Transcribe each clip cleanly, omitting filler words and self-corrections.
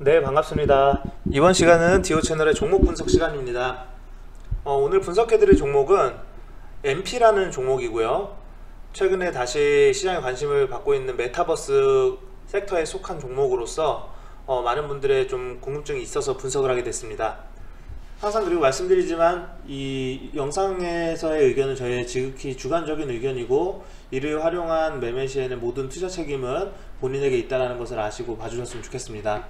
네, 반갑습니다. 이번 시간은 디오 채널의 종목 분석 시간입니다. 오늘 분석해드릴 종목은 MP라는 종목이고요. 최근에 다시 시장에 관심을 받고 있는 메타버스 섹터에 속한 종목으로서 많은 분들의 좀 궁금증이 있어서 분석을 하게 됐습니다. 항상 그리고 말씀드리지만 이 영상에서의 의견은 저의 지극히 주관적인 의견이고, 이를 활용한 매매 시에는 모든 투자 책임은 본인에게 있다는 것을 아시고 봐주셨으면 좋겠습니다.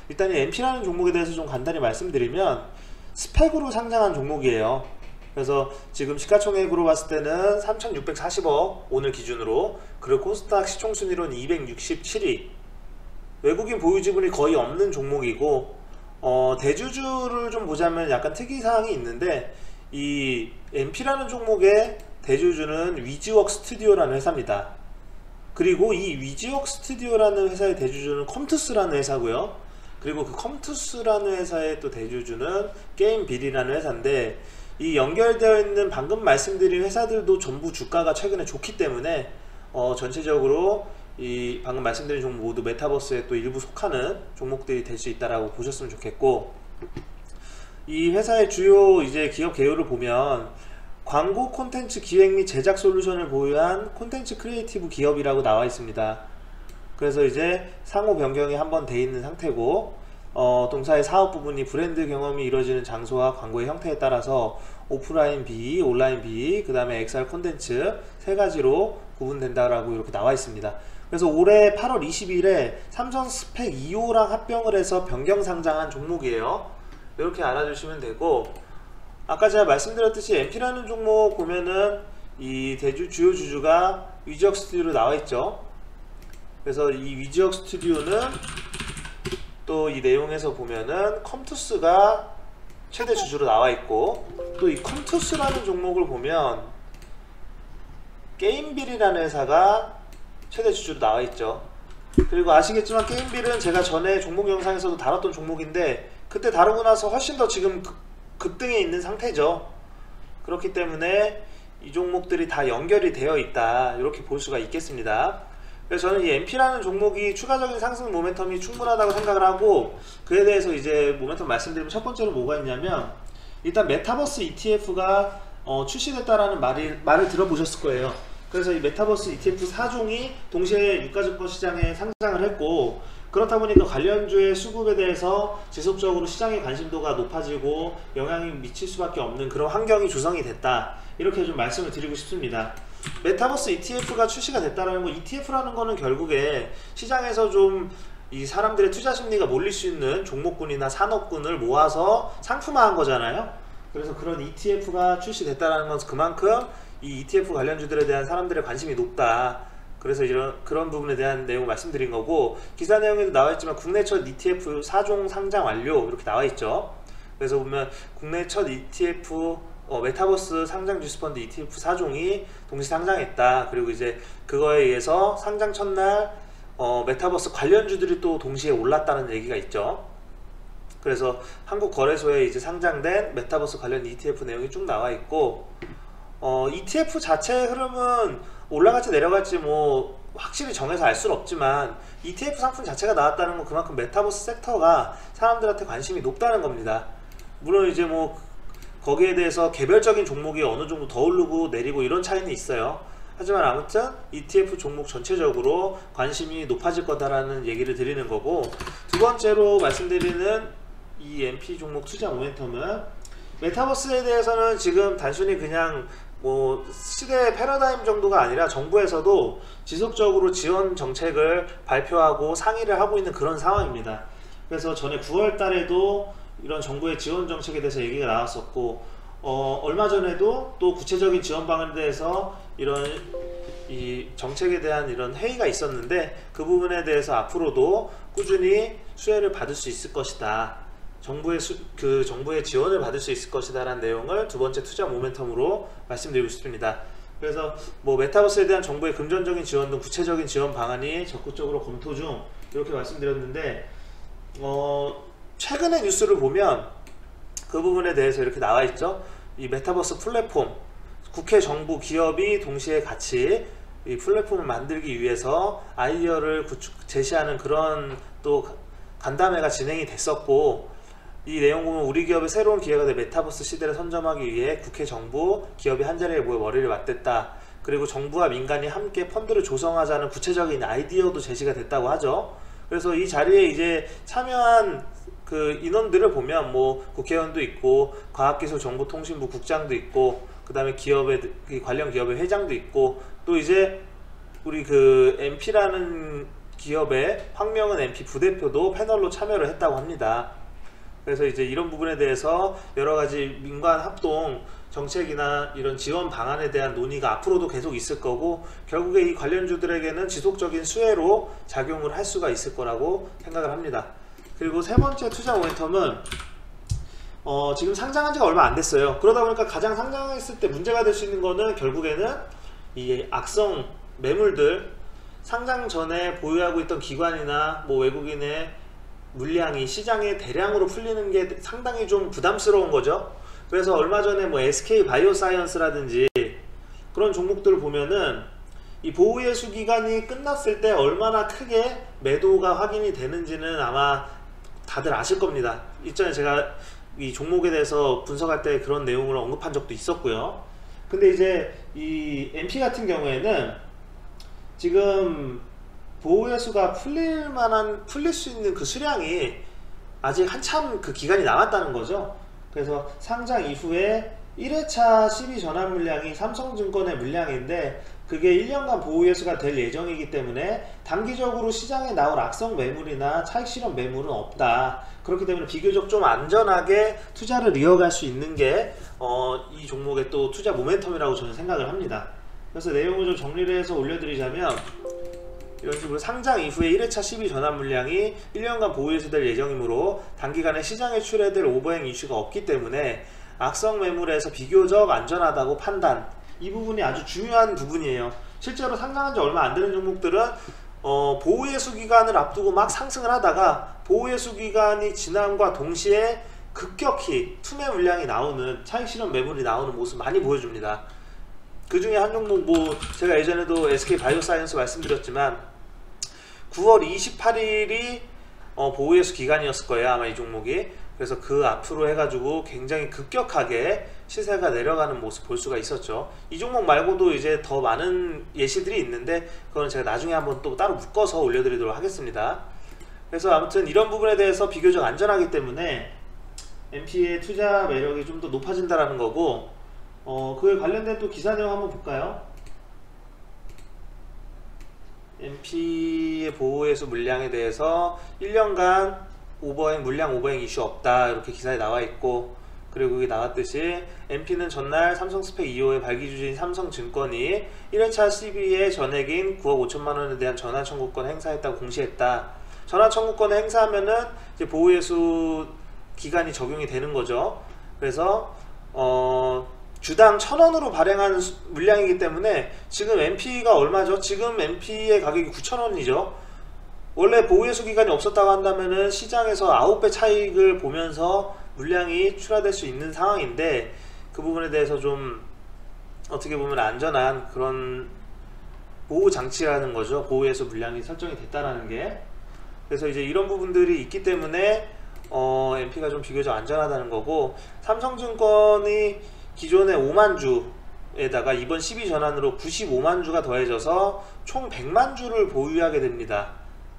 일단 이 MP라는 종목에 대해서 좀 간단히 말씀드리면, 스펙으로 상장한 종목이에요. 그래서 지금 시가총액으로 봤을 때는 3,640억 오늘 기준으로, 그리고 코스닥 시총순위로는 267위, 외국인 보유 지분이 거의 없는 종목이고, 대주주를 좀 보자면 약간 특이사항이 있는데, 이 MP라는 종목의 대주주는 위즈웍 스튜디오라는 회사입니다. 그리고 이 위즈웍 스튜디오라는 회사의 대주주는 컴투스라는 회사고요. 그리고 그 컴투스라는 회사의 또 대주주는 게임빌이라는 회사인데, 이 연결되어 있는 방금 말씀드린 회사들도 전부 주가가 최근에 좋기 때문에 전체적으로 이 방금 말씀드린 종목 모두 메타버스에 또 일부 속하는 종목들이 될 수 있다라고 보셨으면 좋겠고, 이 회사의 주요 이제 기업 개요를 보면 광고 콘텐츠 기획 및 제작 솔루션을 보유한 콘텐츠 크리에이티브 기업이라고 나와 있습니다. 그래서 이제 상호 변경이 한번 돼 있는 상태고, 동사의 사업 부분이 브랜드 경험이 이루어지는 장소와 광고의 형태에 따라서 오프라인 B, 온라인 B, 그 다음에 XR 콘텐츠 세 가지로 구분된다라고 이렇게 나와 있습니다. 그래서 올해 8월 20일에 삼성 스펙 2호랑 합병을 해서 변경 상장한 종목이에요. 이렇게 알아주시면 되고, 아까 제가 말씀드렸듯이 MP라는 종목 보면은 이 주요 주주가 위즈웍 스튜디오로 나와 있죠. 그래서 이 위즈웍 스튜디오는 또 이 내용에서 보면은 컴투스가 최대 주주로 나와 있고, 또 이 컴투스라는 종목을 보면 게임빌이라는 회사가 최대 주주로 나와 있죠. 그리고 아시겠지만 게임빌은 제가 전에 종목 영상에서도 다뤘던 종목인데, 그때 다루고 나서 훨씬 더 지금 급등에 있는 상태죠. 그렇기 때문에 이 종목들이 다 연결이 되어 있다, 이렇게 볼 수가 있겠습니다. 그래서 저는 이 MP라는 종목이 추가적인 상승 모멘텀이 충분하다고 생각을 하고, 그에 대해서 이제 모멘텀 말씀드리면 첫 번째로 뭐가 있냐면, 일단 메타버스 ETF가 출시됐다라는 말을 들어보셨을 거예요. 그래서 이 메타버스 ETF 4종이 동시에 유가증권 시장에 상장을 했고, 그렇다 보니까 관련주의 수급에 대해서 지속적으로 시장의 관심도가 높아지고 영향이 미칠 수밖에 없는 그런 환경이 조성이 됐다, 이렇게 좀 말씀을 드리고 싶습니다. 메타버스 ETF가 출시가 됐다는 거, ETF라는 거는 결국에 시장에서 좀 이 사람들의 투자 심리가 몰릴 수 있는 종목군이나 산업군을 모아서 상품화한 거잖아요. 그래서 그런 ETF가 출시됐다는 건 그만큼 이 ETF 관련주들에 대한 사람들의 관심이 높다, 그래서 그런 부분에 대한 내용을 말씀드린 거고, 기사 내용에도 나와 있지만 국내 첫 ETF 4종 상장 완료, 이렇게 나와 있죠. 그래서 보면 국내 첫 ETF 메타버스 상장 주식펀드 ETF 4종이 동시 상장했다. 그리고 이제 그거에 의해서 상장 첫날 메타버스 관련주들이 또 동시에 올랐다는 얘기가 있죠. 그래서 한국거래소에 이제 상장된 메타버스 관련 ETF 내용이 쭉 나와 있고, ETF 자체의 흐름은 올라갈지 내려갈지 뭐 확실히 정해서 알 수는 없지만, ETF 상품 자체가 나왔다는 건 그만큼 메타버스 섹터가 사람들한테 관심이 높다는 겁니다. 물론 이제 뭐 거기에 대해서 개별적인 종목이 어느 정도 더 오르고 내리고 이런 차이는 있어요. 하지만 아무튼 ETF 종목 전체적으로 관심이 높아질 거다라는 얘기를 드리는 거고, 두 번째로 말씀드리는 이 MP 종목 투자 모멘텀은, 메타버스에 대해서는 지금 단순히 그냥 뭐 시대의 패러다임 정도가 아니라 정부에서도 지속적으로 지원 정책을 발표하고 상의를 하고 있는 그런 상황입니다. 그래서 전에 9월 달에도 이런 정부의 지원 정책에 대해서 얘기가 나왔었고, 얼마 전에도 또 구체적인 지원 방안에 대해서 이런 이 정책에 대한 이런 회의가 있었는데, 그 부분에 대해서 앞으로도 꾸준히 수혜를 받을 수 있을 것이다, 정부의 지원을 받을 수 있을 것이다 라는 내용을 두 번째 투자 모멘텀으로 말씀드리고 싶습니다. 그래서 뭐 메타버스에 대한 정부의 금전적인 지원 등 구체적인 지원 방안이 적극적으로 검토 중, 이렇게 말씀드렸는데, 최근의 뉴스를 보면 그 부분에 대해서 이렇게 나와 있죠. 이 메타버스 플랫폼, 국회, 정부, 기업이 동시에 같이 이 플랫폼을 만들기 위해서 아이디어를 제시하는 그런 또 간담회가 진행이 됐었고, 이 내용 보면 우리 기업의 새로운 기회가 될 메타버스 시대를 선점하기 위해 국회, 정부, 기업이 한자리에 모여 머리를 맞댔다. 그리고 정부와 민간이 함께 펀드를 조성하자는 구체적인 아이디어도 제시가 됐다고 하죠. 그래서 이 자리에 이제 참여한 그 인원들을 보면 뭐 국회의원도 있고 과학기술정보통신부 국장도 있고 그 다음에 기업의 관련 기업의 회장도 있고 또 이제 우리 그 MP라는 기업의 황명은 MP 부대표도 패널로 참여를 했다고 합니다. 그래서 이제 이런 부분에 대해서 여러 가지 민관 합동 정책이나 이런 지원 방안에 대한 논의가 앞으로도 계속 있을 거고, 결국에 이 관련주들에게는 지속적인 수혜로 작용을 할 수가 있을 거라고 생각을 합니다. 그리고 세 번째 투자 모멘텀은 지금 상장한 지가 얼마 안 됐어요. 그러다 보니까 가장 상장했을 때 문제가 될 수 있는 거는 결국에는 이 악성 매물들, 상장 전에 보유하고 있던 기관이나 뭐 외국인의 물량이 시장에 대량으로 풀리는 게 상당히 좀 부담스러운 거죠. 그래서 얼마 전에 뭐 SK 바이오사이언스라든지 그런 종목들을 보면은 이 보호예수 기간이 끝났을 때 얼마나 크게 매도가 확인이 되는지는 아마 다들 아실 겁니다. 이전에 제가 이 종목에 대해서 분석할 때 그런 내용을 언급한 적도 있었고요. 근데 이제 이 MP 같은 경우에는 지금 보호예수가 풀릴 수 있는 그 수량이 아직 한참 그 기간이 남았다는 거죠. 그래서 상장 이후에 1회차 시비 전환 물량이 삼성증권의 물량인데 그게 1년간 보호예수가 될 예정이기 때문에 단기적으로 시장에 나올 악성 매물이나 차익 실현 매물은 없다. 그렇기 때문에 비교적 좀 안전하게 투자를 이어갈 수 있는 게 이 종목의 또 투자 모멘텀이라고 저는 생각을 합니다. 그래서 내용을 좀 정리를 해서 올려드리자면, 이런 식으로 상장 이후에 1회차 시비 전환 물량이 1년간 보유해소될 예정이므로 단기간에 시장에 출해될 오버행 이슈가 없기 때문에 악성 매물에서 비교적 안전하다고 판단, 이 부분이 아주 중요한 부분이에요. 실제로 상장한 지 얼마 안 되는 종목들은 보유해소 기간을 앞두고 막 상승을 하다가 보유해소 기간이 지남과 동시에 급격히 투매 물량이 나오는, 차익 실현 매물이 나오는 모습 많이 보여줍니다. 그 중에 한 종목, 뭐 제가 예전에도 SK 바이오사이언스 말씀드렸지만 9월 28일이 보호예수 기간이었을 거예요, 아마 이 종목이. 그래서 그 앞으로 해가지고 굉장히 급격하게 시세가 내려가는 모습 볼 수가 있었죠. 이 종목 말고도 이제 더 많은 예시들이 있는데 그건 제가 나중에 한번 또 따로 묶어서 올려드리도록 하겠습니다. 그래서 아무튼 이런 부분에 대해서 비교적 안전하기 때문에 MP의 투자 매력이 좀 더 높아진다라는 거고, 그에 관련된 또 기사 내용 한번 볼까요? MP의 보호예수 물량에 대해서 1년간 물량 오버행 이슈 없다, 이렇게 기사에 나와 있고, 그리고 여기 나왔듯이 MP는 전날 삼성스펙 2호의 발기주주인 삼성증권이 1회차 CB의 전액인 9억 5천만 원에 대한 전환 청구권 행사했다고 공시했다. 전환 청구권을 행사하면은 이제 보호예수 기간이 적용이 되는 거죠. 그래서 주당 1,000원으로 발행한 물량이기 때문에 지금 MP가 얼마죠? 지금 MP의 가격이 9,000원이죠. 원래 보호예수 기간이 없었다고 한다면은 시장에서 9배 차익을 보면서 물량이 출하될 수 있는 상황인데, 그 부분에 대해서 좀 어떻게 보면 안전한 그런 보호 장치라는 거죠. 보호예수 물량이 설정이 됐다라는 게. 그래서 이제 이런 부분들이 있기 때문에 MP가 좀 비교적 안전하다는 거고, 삼성증권이 기존의 5만 주에다가 이번 12 전환으로 95만 주가 더해져서 총 100만 주를 보유하게 됩니다.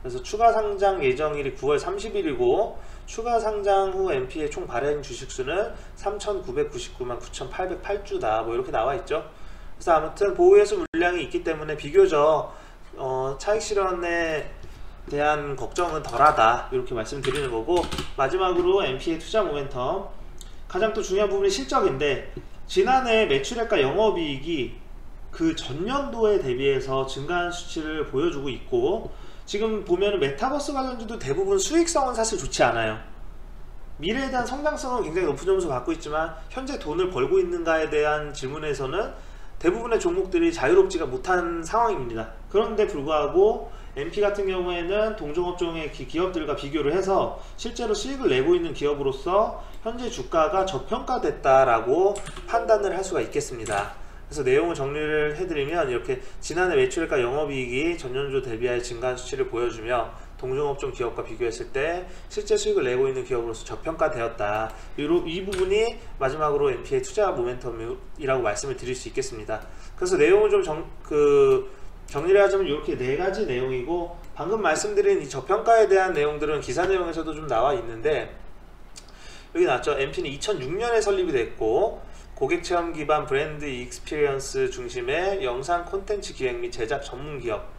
그래서 추가 상장 예정일이 9월 30일이고 추가 상장 후 MP의 총 발행 주식수는 3,999만 9,808주다, 뭐 이렇게 나와 있죠. 그래서 아무튼 보호예수 물량이 있기 때문에 비교적 차익 실현에 대한 걱정은 덜하다, 이렇게 말씀드리는 거고, 마지막으로 MP의 투자 모멘텀, 가장 또 중요한 부분이 실적인데, 지난해 매출액과 영업이익이 그 전년도에 대비해서 증가한 수치를 보여주고 있고, 지금 보면 메타버스 관련주도 대부분 수익성은 사실 좋지 않아요. 미래에 대한 성장성은 굉장히 높은 점수 갖고 있지만 현재 돈을 벌고 있는가에 대한 질문에서는 대부분의 종목들이 자유롭지가 못한 상황입니다. 그런데 불구하고 MP 같은 경우에는 동종업종의 기업들과 비교를 해서 실제로 수익을 내고 있는 기업으로서 현재 주가가 저평가됐다라고 판단을 할 수가 있겠습니다. 그래서 내용을 정리를 해드리면, 이렇게 지난해 매출액과 영업이익이 전년도 대비하여 증가한 수치를 보여주며 동종업종 기업과 비교했을 때 실제 수익을 내고 있는 기업으로서 저평가되었다. 이 부분이 마지막으로 MP의 투자 모멘텀이라고 말씀을 드릴 수 있겠습니다. 그래서 내용을 좀 정리를 하자면 이렇게 네 가지 내용이고, 방금 말씀드린 이 저평가에 대한 내용들은 기사 내용에서도 좀 나와 있는데, 여기 나왔죠. MP는 2006년에 설립이 됐고, 고객 체험 기반 브랜드 익스피리언스 중심의 영상 콘텐츠 기획 및 제작 전문 기업.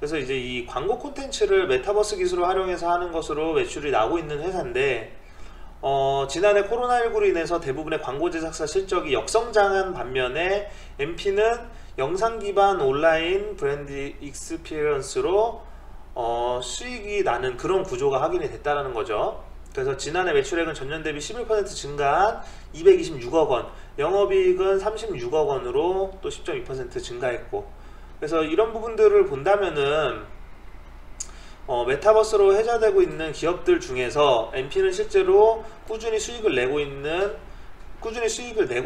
그래서 이제 이 광고 콘텐츠를 메타버스 기술을 활용해서 하는 것으로 매출이 나오고 있는 회사인데, 지난해 코로나19로 인해서 대부분의 광고 제작사 실적이 역성장한 반면에 MP는 영상 기반 온라인 브랜드 익스피리언스로 수익이 나는 그런 구조가 확인이 됐다는 거죠. 그래서 지난해 매출액은 전년 대비 11% 증가한 226억 원, 영업이익은 36억 원으로 또 10.2% 증가했고, 그래서 이런 부분들을 본다면은 메타버스로 회자되고 있는 기업들 중에서 MP는 실제로 꾸준히 수익을 내고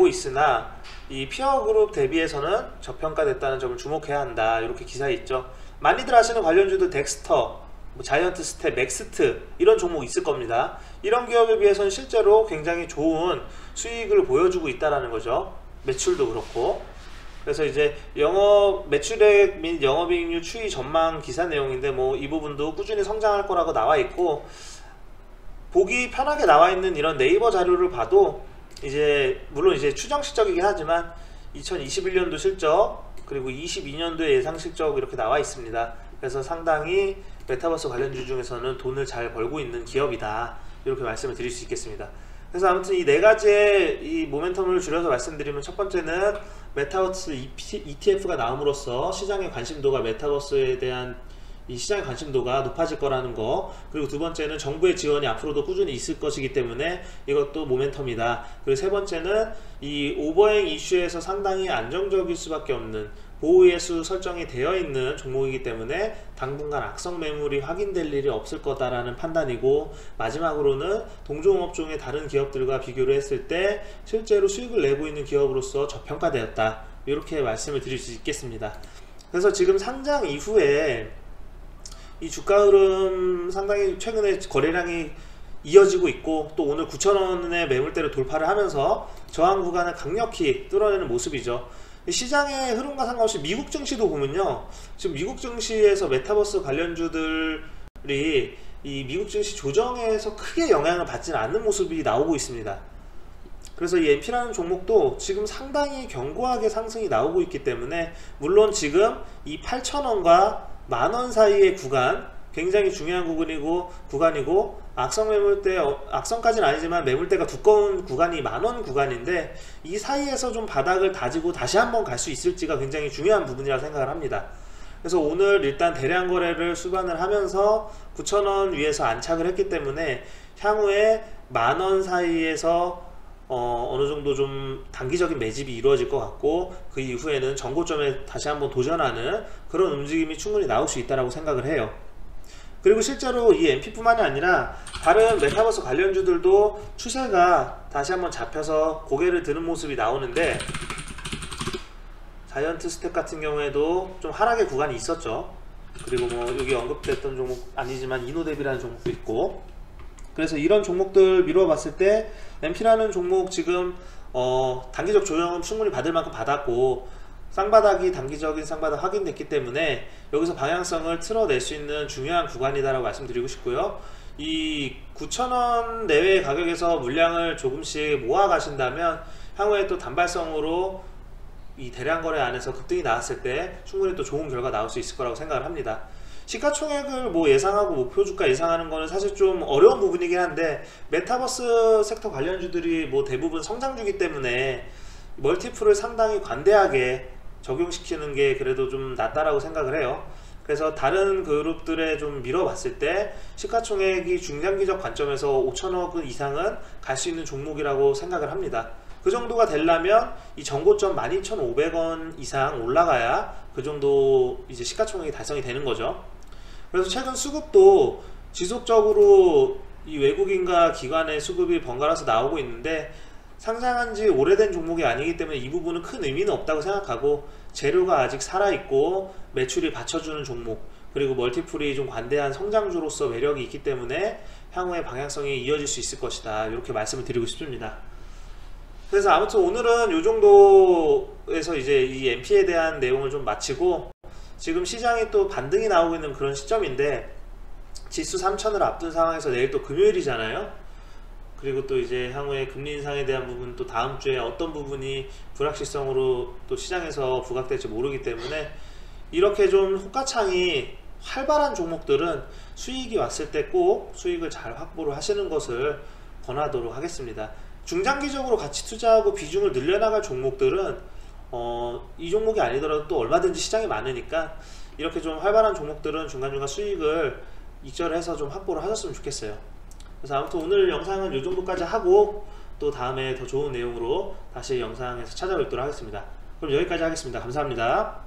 있으나 이 피어그룹 대비해서는 저평가됐다는 점을 주목해야 한다. 이렇게 기사에 있죠. 많이들 아시는 관련주들 덱스터, 자이언트 스텝, 넥스트 이런 종목 있을 겁니다. 이런 기업에 비해서는 실제로 굉장히 좋은 수익을 보여주고 있다는 거죠. 매출도 그렇고. 그래서 이제 매출액 및 영업이익률 추이 전망 기사 내용인데, 뭐 이 부분도 꾸준히 성장할 거라고 나와 있고, 보기 편하게 나와 있는 이런 네이버 자료를 봐도 이제 물론 이제 추정 실적이긴 하지만 2021년도 실적 그리고 22년도의 예상 실적 이렇게 나와 있습니다. 그래서 상당히 메타버스 관련주 중에서는 돈을 잘 벌고 있는 기업이다, 이렇게 말씀을 드릴 수 있겠습니다. 그래서 아무튼 이 네 가지의 이 모멘텀을 줄여서 말씀드리면, 첫 번째는 메타버스 ETF가 나옴으로써 시장의 관심도가 메타버스에 대한 이 시장의 관심도가 높아질 거라는 거, 그리고 두 번째는 정부의 지원이 앞으로도 꾸준히 있을 것이기 때문에 이것도 모멘텀이다. 그리고 세 번째는 이 오버행 이슈에서 상당히 안정적일 수밖에 없는 보호예수 설정이 되어 있는 종목이기 때문에 당분간 악성 매물이 확인될 일이 없을 거다라는 판단이고, 마지막으로는 동종업종의 다른 기업들과 비교를 했을 때 실제로 수익을 내고 있는 기업으로서 저평가되었다, 이렇게 말씀을 드릴 수 있겠습니다. 그래서 지금 상장 이후에 이 주가 흐름 상당히 최근에 거래량이 이어지고 있고, 또 오늘 9,000원의 매물대를 돌파를 하면서 저항 구간을 강력히 뚫어내는 모습이죠. 시장의 흐름과 상관없이 미국 증시도 보면요, 지금 미국 증시에서 메타버스 관련주들이 이 미국 증시 조정에서 크게 영향을 받지는 않는 모습이 나오고 있습니다. 그래서 이 MP라는 종목도 지금 상당히 견고하게 상승이 나오고 있기 때문에, 물론 지금 이 8,000원과 만원 사이의 구간, 굉장히 중요한 구간이고 악성 매물대, 악성까지는 아니지만 매물대가 두꺼운 구간이 만원 구간인데, 이 사이에서 좀 바닥을 다지고 다시 한번 갈 수 있을지가 굉장히 중요한 부분이라고 생각을 합니다. 그래서 오늘 일단 대량 거래를 수반을 하면서 9,000원 위에서 안착을 했기 때문에 향후에 만원 사이에서 어느 정도 좀 단기적인 매집이 이루어질 것 같고, 그 이후에는 전고점에 다시 한번 도전하는 그런 움직임이 충분히 나올 수 있다고 생각을 해요. 그리고 실제로 이 MP뿐만이 아니라 다른 메타버스 관련주들도 추세가 다시 한번 잡혀서 고개를 드는 모습이 나오는데, 자이언트 스텝 같은 경우에도 좀 하락의 구간이 있었죠. 그리고 뭐 여기 언급됐던 종목 아니지만 이노뎁이라는 종목도 있고, 그래서 이런 종목들 미루어 봤을 때 MP라는 종목 지금 단기적 조정은 충분히 받을 만큼 받았고, 쌍바닥이 단기적인 쌍바닥 확인됐기 때문에 여기서 방향성을 틀어낼 수 있는 중요한 구간이다라고 말씀드리고 싶고요. 이 9,000원 내외의 가격에서 물량을 조금씩 모아 가신다면 향후에 또 단발성으로 이 대량 거래 안에서 급등이 나왔을 때 충분히 또 좋은 결과 나올 수 있을 거라고 생각을 합니다. 시가총액을 뭐 예상하고 목표 주가 예상하는 거는 사실 좀 어려운 부분이긴 한데, 메타버스 섹터 관련주들이 뭐 대부분 성장주기 때문에 멀티플을 상당히 관대하게 적용시키는 게 그래도 좀 낫다라고 생각을 해요. 그래서 다른 그룹들에 좀 밀어봤을 때 시가총액이 중장기적 관점에서 5천억 이상은 갈 수 있는 종목이라고 생각을 합니다. 그 정도가 되려면 이 전고점 12,500원 이상 올라가야 그 정도 이제 시가총액이 달성이 되는 거죠. 그래서 최근 수급도 지속적으로 이 외국인과 기관의 수급이 번갈아서 나오고 있는데, 상장한 지 오래된 종목이 아니기 때문에 이 부분은 큰 의미는 없다고 생각하고, 재료가 아직 살아있고 매출이 받쳐주는 종목, 그리고 멀티플이 좀 관대한 성장주로서 매력이 있기 때문에 향후의 방향성이 이어질 수 있을 것이다, 이렇게 말씀을 드리고 싶습니다. 그래서 아무튼 오늘은 이 정도에서 이제 이 MP에 대한 내용을 좀 마치고, 지금 시장이 또 반등이 나오고 있는 그런 시점인데 지수 3000을 앞둔 상황에서 내일 또 금요일이잖아요. 그리고 또 이제 향후에 금리 인상에 대한 부분, 또 다음 주에 어떤 부분이 불확실성으로 또 시장에서 부각될지 모르기 때문에 이렇게 좀 호가창이 활발한 종목들은 수익이 왔을 때 꼭 수익을 잘 확보를 하시는 것을 권하도록 하겠습니다. 중장기적으로 같이 투자하고 비중을 늘려나갈 종목들은 이 종목이 아니더라도 또 얼마든지 시장이 많으니까 이렇게 좀 활발한 종목들은 중간중간 수익을 익절해서 좀 확보를 하셨으면 좋겠어요. 그래서 아무튼 오늘 영상은 이 정도까지 하고 또 다음에 더 좋은 내용으로 다시 영상에서 찾아뵙도록 하겠습니다. 그럼 여기까지 하겠습니다. 감사합니다.